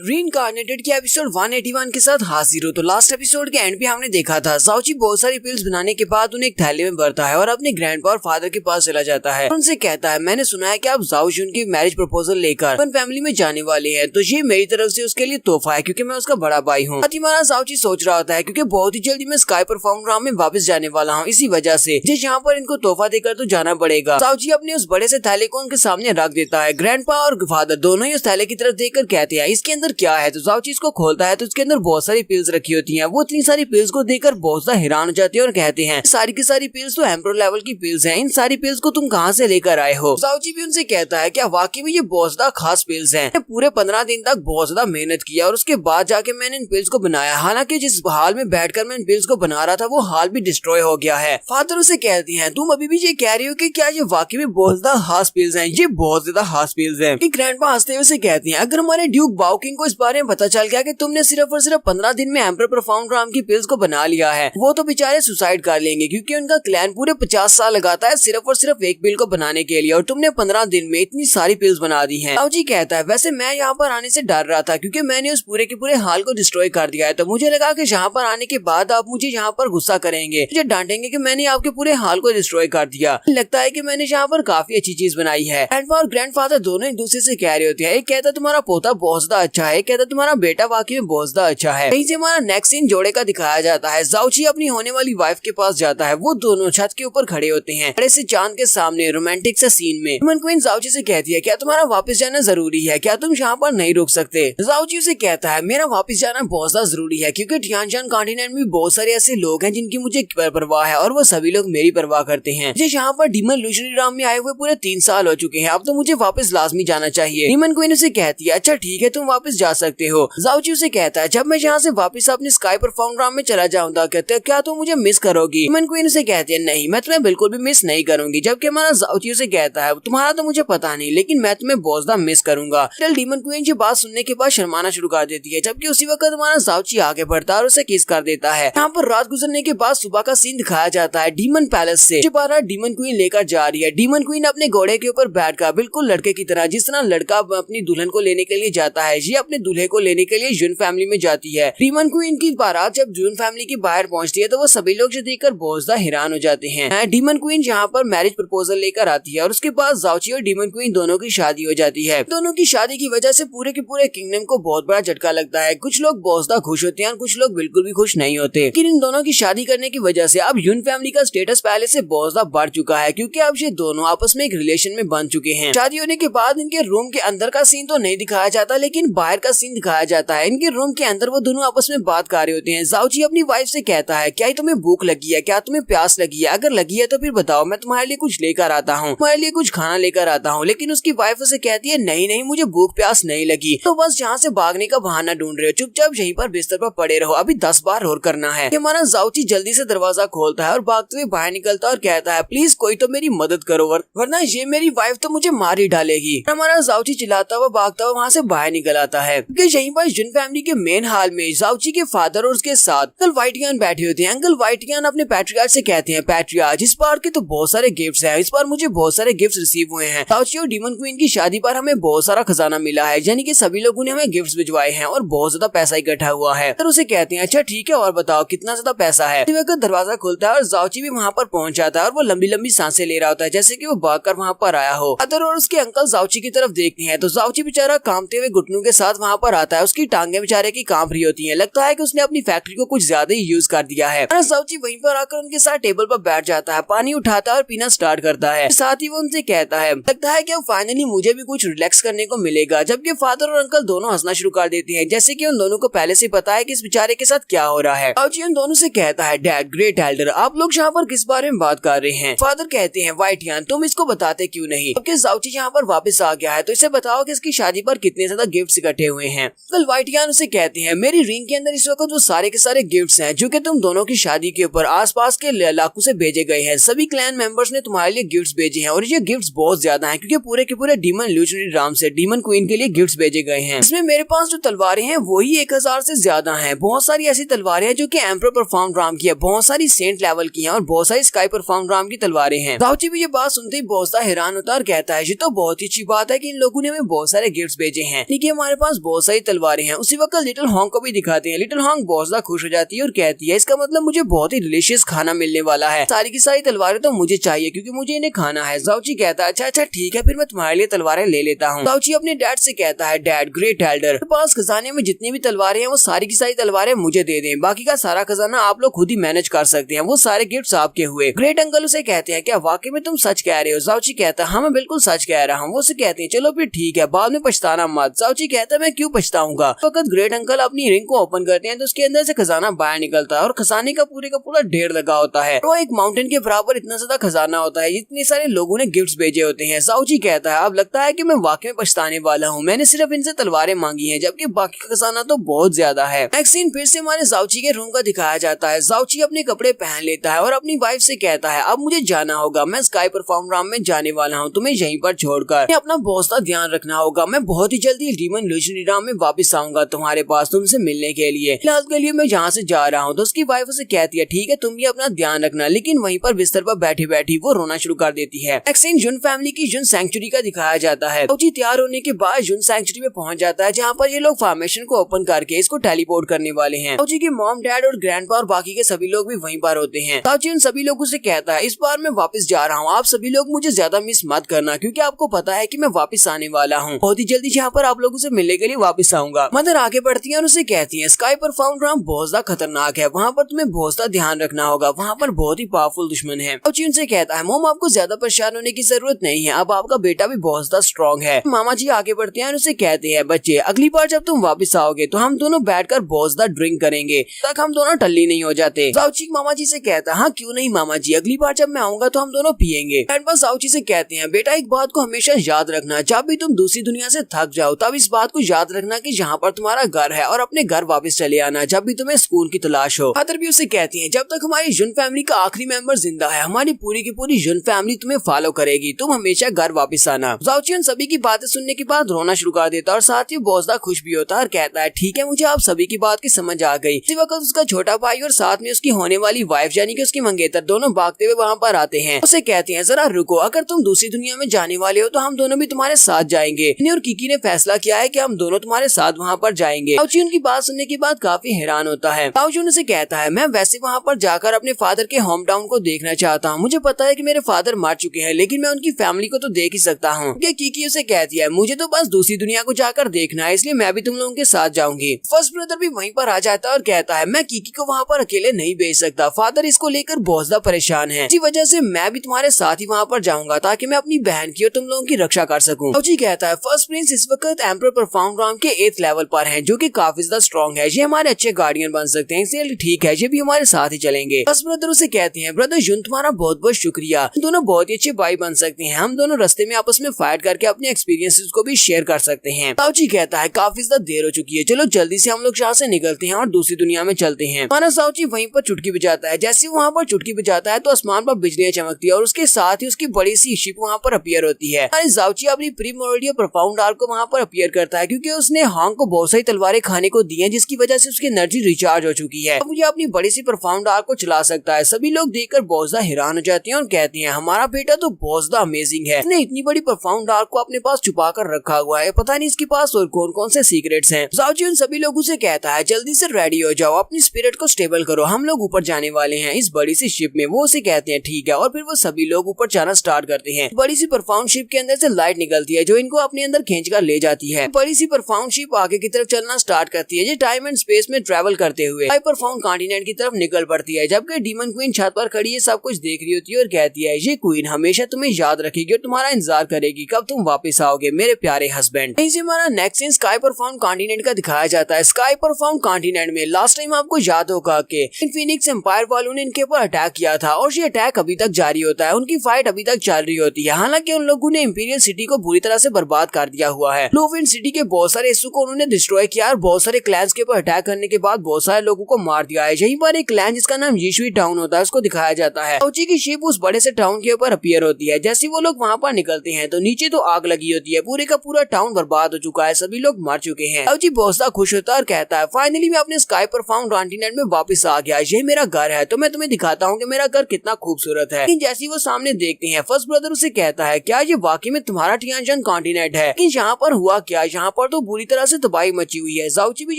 रीइंकार्नेटेड के एपिसोड 181 के साथ हाजिर हो। तो लास्ट एपिसोड के एंड पे हमने देखा था जाओची बहुत सारी पिल्स बनाने के बाद उन्हें एक थैले में भरता है और अपने ग्रैंडपा और फादर के पास चला जाता है। उनसे कहता है, मैंने सुना है कि आप जाओची उनकी मैरिज प्रपोजल लेकर अपन फैमिली में जाने वाले हैं, तो ये मेरी तरफ से उसके लिए तोहफा है क्योंकि मैं उसका बड़ा भाई हूँ। हमारा जाओची सोच रहा होता है क्योंकि बहुत ही जल्दी मैं स्काई परफॉर्म में वापस जाने वाला हूँ, इसी वजह से जिस यहाँ पर इनको तोहफा देकर तो जाना पड़ेगा। जाओची अपने उस बड़े से थैले को उनके सामने रख देता है। ग्रैंडपा और फादर दोनों ही उस थैले की तरफ देखकर कहते हैं, इसके अंदर क्या है। तो जाओची इसको खोलता है तो उसके अंदर बहुत सारी पिल्स रखी होती हैं। वो इतनी सारी पिल्स को देखकर बहुत ज्यादा हैरान हो जाते हैं और कहते हैं, सारी की सारी पिल्स तो एम्परर लेवल की पिल्स हैं, इन सारी पिल्स को तुम कहां से लेकर आए हो। जाओची भी उनसे कहता है, क्या वाकई में ये बहुत ज्यादा खास पिल्स हैं। पूरे 15 दिन तक बहुत ज्यादा मेहनत किया और उसके बाद जाके मैंने इन पिल्स को बनाया। हालांकि जिस हाल में बैठकर मैं इन पिल्स को बना रहा था वो हाल भी डिस्ट्रॉय हो गया है। फादर उसे कहते हैं, तुम अभी भी ये कह रही हो कि क्या ये वाकई में बहुत ज्यादा खास पिल्स हैं। ये बहुत ज्यादा खास पिल्स हैं। ग्रैंडपा हंसते हुए से कहती हैं, अगर हमारे ड्यूक बाओकिंग को इस बारे में पता चल गया कि तुमने सिर्फ और सिर्फ 15 दिन में एम्परर परफॉर्म की पिल्स को बना लिया है, वो तो बेचारे सुसाइड कर लेंगे क्योंकि उनका क्लैन पूरे 50 साल लगाता है सिर्फ और सिर्फ एक पिल को बनाने के लिए, और तुमने 15 दिन में इतनी सारी पिल्स बना दी हैं। जाओची कहता है, वैसे मैं यहाँ पर आने से डर रहा था क्योंकि मैंने उस पूरे के पूरे हाल को डिस्ट्रॉय कर दिया है, तो मुझे लगा कि यहाँ पर आने के बाद आप मुझे यहाँ पर गुस्सा करेंगे, मुझे डांटेंगे कि मैंने आपके पूरे हाल को डिस्ट्रॉय कर दिया। लगता है कि मैंने यहाँ पर काफी अच्छी चीज बनाई है। ग्रैंडपा और ग्रैंडफादर दोनों एक दूसरे से कह रहे होते हैं, एक कहता तुम्हारा पोता बहुत ज्यादा अच्छा है, एक कहता तुम्हारा बेटा वाकई में बहुत ज्यादा अच्छा है। कहीं से हमारा नेक्स्ट सीन जोड़े का दिखाया जाता है। जाओची अपनी होने वाली वाइफ के पास जाता है। वो दोनों छत के ऊपर खड़े होते हैं बड़े से चांद के सामने रोमांटिक सा सीन में। ह्यूमन क्वीन जाओची से कहती है, क्या तुम्हारा वापस जाना जरूरी है, क्या तुम यहाँ पर नहीं रुक सकते। जाओची से कहता है, मेरा वापस जाना बहुत ज्यादा जरूरी है क्योंकि टियानशान कॉन्टिनेंट में बहुत सारे ऐसे लोग हैं जिनकी मुझे परवाह है और वो सभी लोग मेरी परवाह करते हैं। मुझे यहाँ पर डीमन लुशरी राम में आए हुए पूरे 3 साल हो चुके हैं, अब तो मुझे वापस लाजमी जाना चाहिए। ह्यूमन क्वीन उसे कहती है, अच्छा ठीक है तुम वापस जा सकते हो। जाओची उसे कहता है, जब मैं यहाँ से वापस अपने स्काई परफॉर्म में चला जाऊंगा, कहते हैं क्या तुम मुझे मिस करोगी। ह्यूमन क्वीन उसे कहती है, नहीं मैं तुम्हें बिल्कुल भी मिस नहीं करूंगी। जबकि हमारा जाओची उसे कहता है, तुम्हारा तो मुझे पता नहीं लेकिन मैं तुम्हें बहुत ज्यादा मिस करूंगा। ह्यूमन क्वीन ये बात सुनने के बाद शर्माना शुरू कर देती है, जबकि उसी वक्त हमारा जाओची आगे बढ़ता है और उसे किस कर देता है। यहाँ पर रात गुजरने के बाद सुबह का सीन दिखाया जाता है डीमन पैलेस से। डीमन क्वीन लेकर जा रही है। डीमन क्वीन अपने घोड़े के ऊपर बैठकर बिल्कुल लड़के की तरह, जिस तरह लड़का अपनी दुल्हन को लेने के लिए जाता है, ये अपने दूल्हे को लेने के लिए यून फैमिली में जाती है। डीमन क्वीन की बारात जब यून फैमिली के बाहर पहुंचती है तो वो सभी लोग देखकर बहुत ज्यादा हैरान हो जाते हैं। डीमन क्वीन यहाँ पर मैरिज प्रपोजल लेकर आती है और उसके बाद जाओची और डीमन क्वीन दोनों की शादी हो जाती है। दोनों की शादी की वजह से पूरे के पूरे किंगडम को बहुत बड़ा झटका लगता है। कुछ लोग बहुत ज्यादा खुश होते हैं और कुछ लोग बिल्कुल भी खुश नहीं होते। लेकिन इन दोनों की शादी करने की वजह से अब यून फैमिली का स्टेटस पहले से बहुत ज्यादा बढ़ चुका है क्योंकि अब ये दोनों आपस में एक रिलेशन में बन चुके हैं। शादी होने के बाद इनके रूम के अंदर का सीन तो नहीं दिखाया जाता लेकिन बाहर का सीन दिखाया जाता है। इनके रूम के अंदर वो दोनों आपस में बात कर रहे होते हैं। जाओची अपनी वाइफ से कहता है, क्या तुम्हें भूख लगी है, क्या तुम्हें प्यास लगी है, अगर लगी है तो फिर बताओ, मैं तुम्हारे लिए कुछ लेकर आता हूँ, तुम्हारे लिए कुछ खाना लेकर आता हूँ। लेकिन उसकी वाइफ उसे कहती है, नहीं नहीं मुझे भूख प्यास नहीं लगी, तो बस यहाँ से भागने का बहाना ढूंढ रहे हो, चुपचाप यहीं पर बिस्तर पर पड़े रहो, अभी 10 बार और करना है। हमारा जाओची जल्दी से दरवाजा खोलता है और भागते हुए बाहर निकलता है और कहता है, प्लीज कोई तो मेरी मदद करो वरना ये मेरी वाइफ तो मुझे मार ही डालेगी। हमारा जाओची चिल्लाता हुआ भागता हुआ वहाँ से बाहर निकल आता है क्योंकि यहीं पर यून फैमिली के मेन हाल में जाओची के फादर और उसके साथ अंकल वाइटियान बैठे होते हैं। अंकल वाइटियान अपने पैट्रियार्च से कहते हैं, पैट्रियार्च इस बार के तो बहुत सारे गिफ्ट्स हैं, इस बार मुझे बहुत सारे गिफ्ट्स रिसीव हुए हैं। जाओची और डीमन क्वीन की शादी पर हमें बहुत सारा खजाना मिला है, यानी कि सभी लोगों ने हमें गिफ्ट्स भिजवाए हैं और बहुत ज्यादा पैसा इकट्ठा हुआ है। तो उसे कहते हैं, अच्छा ठीक है और बताओ कितना ज्यादा पैसा है। दरवाजा खुलता है और जाओची भी वहाँ पर पहुंच जाता है और वो लंबी लंबी सांसें ले रहा होता है जैसे कि वो भागकर वहाँ पर आया हो। अदर और उसके अंकल जाओची की तरफ देखते हैं तो जाओची बेचारा कांपते हुए घुटनों के साथ वहाँ पर आता है। उसकी टांगे बेचारे की कांप रही होती है, लगता है कि उसने अपनी फैक्ट्री को कुछ ज्यादा ही यूज कर दिया है। जाओची वहीं पर आकर उनके साथ टेबल पर बैठ जाता है, पानी उठाता है और पीना स्टार्ट करता है। साथ ही वो उनसे कहता है, लगता है कि अब फाइनली मुझे भी कुछ रिलैक्स करने को मिलेगा। जबकि फादर और अंकल दोनों हंसना शुरू कर देते हैं जैसे कि उन दोनों को पहले से पता है कि इस बेचारे के साथ क्या हो रहा है। जाओची उन दोनों से कहता है, डैड ग्रेट एल्डर आप लोग यहाँ पर किस बारे में बात कर रहे हैं। फादर कहते हैं, वाइटियान तुम इसको बताते क्यों नहीं, क्योंकि जाओची यहाँ पर वापस आ गया है तो इसे बताओ कि इसकी शादी पर कितने ज्यादा गिफ्ट्स इकट्ठे हुए हैं। कल वाइटियान उसे कहते हैं, मेरी रिंग के अंदर इस वक्त वो सारे के सारे गिफ्ट्स हैं जो कि तुम दोनों की शादी के ऊपर आसपास के इलाकों से भेजे गए हैं। सभी क्लैन मेंबर्स ने तुम्हारे लिए गिफ्ट्स भेजे हैं और ये गिफ्ट्स बहुत ज्यादा हैं क्योंकि पूरे के पूरे डीमन लुशरी राम से डीमन क्वीन के लिए गिफ्ट्स भेजे गए हैं। इसमें मेरे पास जो तलवारें हैं वही 1000 से ज्यादा हैं। बहुत सारी ऐसी तलवारें हैं जो कि एम्परर परफॉर्म राम की है, बहुत सारी सेंट लेवल की हैं और बहुत सारी स्काई परफॉर्म राम की तलवारें हैं। जाओची भी ये बात सुनते ही बहुत सा हैरान होता है और कहता है, ये तो बहुत ही अच्छी बात है कि इन लोगों ने हमें बहुत सारे गिफ्ट्स भेजे हैं, लेकिन हमारे पास बहुत सारी तलवारें हैं। उसी वक्त लिटिल हॉन्ग को भी दिखाते हैं। लिटिल हॉन्ग बहुत ज्यादा खुश हो जाती है और कहती है इसका मतलब मुझे बहुत ही डिलीशियस खाना मिलने वाला है, सारी की सारी तलवारें तो मुझे चाहिए क्योंकि मुझे इन्हें खाना है। जाओची कहता है अच्छा ठीक है, फिर मैं तुम्हारे लिए तलवारें ले लेता हूँ। जाओची अपने डैड से कहता है डैड ग्रेट एल्डर के पास खजाने में जितनी भी तलवारें हैं वो सारी की सारी तलवारें मुझे दे दें, बाकी का सारा खजाना आप लोग खुद ही मैनेज कर सकते हैं, वो सारे गिफ्ट्स आपके हुए। ग्रेट अंकल उसे कहते हैं क्या वाकई में तुम सच कह रहे हो? जाओची कहता है हाँ मैं बिल्कुल सच कह रहा हूँ। वो उसे कहते हैं चलो फिर ठीक है, बाद में पछताना मत। जाओची कहता है मैं क्यों पछताऊंगा। वक्त ग्रेट अंकल अपनी रिंग को ओपन करते हैं तो उसके अंदर से खजाना बाहर निकलता है और खजाने का पूरा ढेर लगा होता है। वो एक माउंटेन के बराबर इतना ज्यादा खजाना होता है, इतने सारे लोगों ने गिफ्ट्स भेजे होते हैं। जाओची कहता है अब लगता है कि मैं वाकई में पछताने वाला हूँ, मैंने सिर्फ इनसे तलवारें मांगी हैं जबकि बाकी का खजाना तो बहुत ज्यादा है। नेक्स्ट सीन फिर से हमारे जाओची के रूम का दिखाया जाता है। जाओची अपने कपड़े पहन लेता है और अपनी वाइफ से कहता है अब मुझे जाना होगा, मैं स्काई परफॉर्म राम में जाने वाला हूँ, तुम्हें यहीं पर छोड़कर अपना बहुत सा ध्यान रखना होगा। मैं बहुत ही जल्दी डीमन लेजेंडरी राम में वापस आऊंगा तुम्हारे पास तुमसे मिलने के लिए, फिलहाल के लिए मैं यहाँ से जा रहा हूँ। तो उसकी वाइफ उसे कहती है ठीक है तुम भी अपना ध्यान रखना, लेकिन वहीं पर बिस्तर पर बैठी बैठी वो रोना शुरू कर देती है। नेक्स्ट सीन जुन फैमिली की जुन सैंक्चुरी का दिखाया जाता है। जाओची तैयार होने के बाद जुन सैंक्चुरी में पहुंच जाता है जहाँ पर ये लोग फॉर्मेशन को ओपन करके इसको टेलीपोर्ट करने वाले हैं। जाओची के मॉम डैड और ग्रैंडपा और बाकी के सभी लोग भी वहीं पर होते हैं। जाओची उन सभी लोगों से कहता है इस बार मैं वापस जा रहा हूँ, आप सभी लोग मुझे ज्यादा मिस मत करना क्योंकि आपको पता है कि मैं वापस आने वाला हूँ, बहुत ही जल्दी यहाँ पर आप लोगों से मिलने के लिए वापस आऊंगा। मदर आगे बढ़ती है और उसे कहती है स्काई पर फाउंड राम बहुत ज्यादा खतरनाक है, वहाँ पर तुम्हें बहुत ज्यादा ध्यान रखना होगा, वहाँ पर बहुत ही पावरफुल दुश्मन है। जाओची उनसे कहता है मोम आपको ज्यादा परेशान होने की जरूरत नहीं है, अब आपका बेटा भी बहुत ज्यादा स्ट्रॉन्ग है। मामा जी आगे बढ़ते हैं और उसे कहते हैं बच्चे अगली बार जब तुम वापस आओगे तो हम दोनों बैठकर बहुत ज्यादा ड्रिंक करेंगे तक हम दोनों टल्ली नहीं हो जाते। जाओची मामा जी से कहता है हाँ क्यों नहीं मामा जी, अगली बार जब मैं आऊंगा तो हम दोनों पियेंगे। जाओची से कहते हैं बेटा एक बात को हमेशा याद रखना, जब भी तुम दूसरी दुनिया से थक जाओ तब इस बात को याद रखना कि यहाँ पर तुम्हारा घर है और अपने घर वापस चले आना जब भी तुम्हें स्कूल की तलाश हो। फादर भी उसे कहती है जब तक हमारी जुन फैमिली का आखिरी मेंबर जिंदा है हमारी पूरी की पूरी जुन फैमिली तुम्हें फॉलो करेगी, तुम हमेशा घर वापस आना। जाओची उन सभी की बातें सुनने के बाद रोना शुरू कर देता और साथ ही बहुत ज्यादा खुश भी होता है और कहता है ठीक है मुझे आप सभी की बात की समझ आ गई। इसी वक्त उसका छोटा भाई और साथ में उसकी होने वाली वाइफ यानी कि उसकी मंगेतर दोनों भागते हुए वहाँ पर आते हैं। उसे कहते हैं जरा रुको, अगर तुम दूसरी दुनिया में जाने वाले हो तो हम दोनों भी तुम्हारे साथ जाएंगे। और किकी ने फैसला किया है कि हम दोनों तुम्हारे साथ वहाँ पर जाएंगे। जाओची उनकी बात सुनने के बाद काफी हैरान होता है। जाओची उनसे कहता है मैं वैसे वहाँ पर जाकर अपने फादर के होम टाउन को देखना चाहता हूँ, मुझे पता है कि मेरे फादर मर चुके हैं लेकिन मैं उनकी फैमिली को तो देख ही सकता हूँ। किकी उसे कहती है मुझे तो बस दूसरी दुनिया को जाकर देखना है, इसलिए मैं भी तुम लोगों के साथ जाऊंगी। फर्स्ट ब्रदर भी वहीं पर आ जाता है और कहता है मैं किकी को वहाँ पर अकेले नहीं भेज सकता, फादर इसको लेकर बहुत ज्यादा परेशान है, इसी वजह से मैं भी तुम्हारे साथ ही वहाँ पर जाऊंगा ताकि मैं अपनी बहन की और तुम लोगों की रक्षा कर सकूं। जाओची कहता है फर्स्ट प्रिंस इस वक्त एम्परर परफॉर्म राम के 8th लेवल पर हैं जो कि काफी ज्यादा स्ट्रॉन्ग है, ये हमारे अच्छे गार्डियन बन सकते हैं, इसलिए ठीक है ये भी हमारे साथ ही चलेंगे। फर्स्ट ब्रदर उसे कहते हैं ब्रदर जुन तुम्हारा बहुत बहुत शुक्रिया, हम दोनों बहुत ही अच्छे भाई बन सकते हैं, हम दोनों रास्ते में आपस में फाइट करके अपने एक्सपीरियंसेस को भी शेयर कर सकते हैं। जाओची कहता है काफी ज्यादा देर हो चुकी है, चलो जल्दी से हम लोग यहाँ से निकलते हैं और दूसरी दुनिया में चलते हैं। माना जाओची वहीं पर चुटकी बजाता है, जैसे वहाँ पर चुटकी बजाता है तो आसमान पर बिजलियां चमकती है और उसके साथ ही उसकी बड़ी सी शिप वहाँ पर अपीयर होती है। जाओची अपनी प्रीमोर्डियल प्रोफाउंड आर्क को वहाँ पर अपीयर करता है क्योंकि उसने हांग को बहुत सारी तलवारें खाने को दी हैं जिसकी वजह से उसकी एनर्जी रिचार्ज हो चुकी है, अब ये अपनी बड़ी सी प्रोफाउंड आर्क को चला सकता है। सभी लोग देखकर बहुत ज्यादा हैरान हो जाते हैं और कहते हैं हमारा बेटा तो बहुत ज्यादा अमेजिंग है, इसने इतनी बड़ी प्रोफाउंड आर्क को अपने पास छुपा कर रखा हुआ है, पता नहीं इसके पास और कौन कौन से सीक्रेट्स हैं। जाओची उन सभी लोगों से कहता है जल्दी से रेडी हो जाओ, अपनी स्पिरिट को स्टेबल करो, हम लोग ऊपर जाने वाले हैं इस बड़ी सी शिप में। वो उसे कहते हैं ठीक है और फिर वो सभी लोग ऊपर जाना स्टार्ट करते हैं। बड़ी सी परफाउंड शिप के अंदर से लाइट निकलती है जो इनको अपने अंदर खींच कर ले जाती है। बड़ी सी परफाउंड शिप आगे की तरफ चलना स्टार्ट करती है, ये टाइम एंड स्पेस में ट्रेवल करते हुए परफाउंड कॉन्टिनेंट की तरफ निकल पड़ती है, जबकि डीमन क्वीन छत पर खड़ी है, सब कुछ देख रही होती है और कहती है ये क्वीन हमेशा तुम्हें याद रखेगी और तुम्हारा इंतजार करेगी कब तुम वापस आओगे मेरे प्यारे हस्बैंड। इसी हमारा नेक्स्ट सीन स्काई परफाउंड कॉन्टिनेंट का दिखाया जाता है। स्काई परफाउंड कॉन्टिनेंट में लास्ट टाइम आपको याद होगा कि फिनिक्स एम्पायर वालों ने इनके ऊपर अटैक किया था और ये अटैक अभी तक जारी होता है, उनकी फाइट अभी तक चल रही होती है। हालांकि उन लोगों ने इंपीरियल सिटी को बुरी तरह से बर्बाद कर दिया हुआ है, ब्लूविंड सिटी के बहुत सारे हिस्सों को उन्होंने डिस्ट्रॉय किया और बहुत सारे क्लैंस के ऊपर अटैक करने के बाद बहुत सारे लोगों को मार दिया है। यहीं पर एक क्लैन जिसका नाम यीशुई टाउन होता है उसको दिखाया जाता है। जाओची की शिप उस बड़े से टाउन के ऊपर अपीयर होती है, जैसे वो लोग वहाँ पर निकलते हैं तो नीचे तो आग लगी होती है, पूरे का पूरा टाउन बर्बाद हो चुका है, सभी लोग मर चुके हैं। जाओची बहुत ज्यादा खुश होता है और कहता है फाइनली मैं अपने स्काई परफाउंड कॉन्टिनेंट में वापस आ गया, ये मेरा घर है, तो मैं तुम्हें दिखाता हूँ कि मेरा घर कितना खूबसूरत है। लेकिन जैसे वो सामने देखते हैं फर्स्ट ब्रदर उसे कहता है क्या ये वाकई में तुम्हारा टियानजन कॉन्टिनेंट है? लेकिन यहाँ पर हुआ क्या, यहाँ पर तो बुरी तरह से तबाही मची हुई है। जाओची भी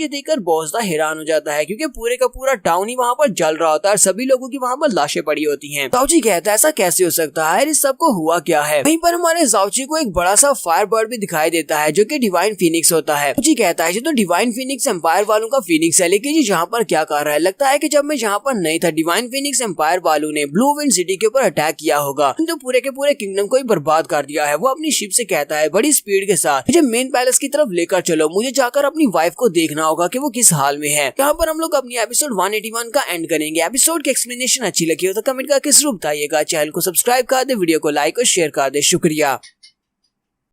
ये देखकर बहुत ज्यादा हैरान हो जाता है क्योंकि पूरे का पूरा टाउन ही वहाँ पर जल रहा होता है और सभी लोगों की वहाँ पर लाशें पड़ी होती हैं। जाओची कहता है ऐसा कैसे हो सकता है, इस सबको हुआ क्या है। वहीं पर हमारे जाओची को एक बड़ा सा फायर बर्ड भी दिखाई देता है जो कि डिवाइन फिनिक्स होता है। जाओची कहता है ये तो डिवाइन फिनिक्स एम्पायर वालों का फिनिक्स है, लेकिन ये यहाँ पर क्या कर रहा है। लगता है कि जब मैं यहाँ पर नहीं था डिवाइन फिनिक्स एम्पायर वालों ने ब्लू विंड सिटी के ऊपर अटैक किया होगा, तो पूरे के पूरे किंगडम को ही बर्बाद कर दिया है। वो अपनी शिप से कहता है बड़ी स्पीड के साथ मुझे मेन पैलेस की तरफ लेकर चलो, मुझे जाकर अपनी वाइफ को देखना होगा कि वो किस हाल में है। यहाँ पर हम लोग अपनी एपिसोड 181 का एंड करेंगे। एपिसोड की एक्सप्लेनेशन अच्छी लगी हो तो कमेंट करके जरूर बताइएगा। चैनल को सब्सक्राइब कर दे, वीडियो को लाइक और शेयर कर दे। शुक्रिया।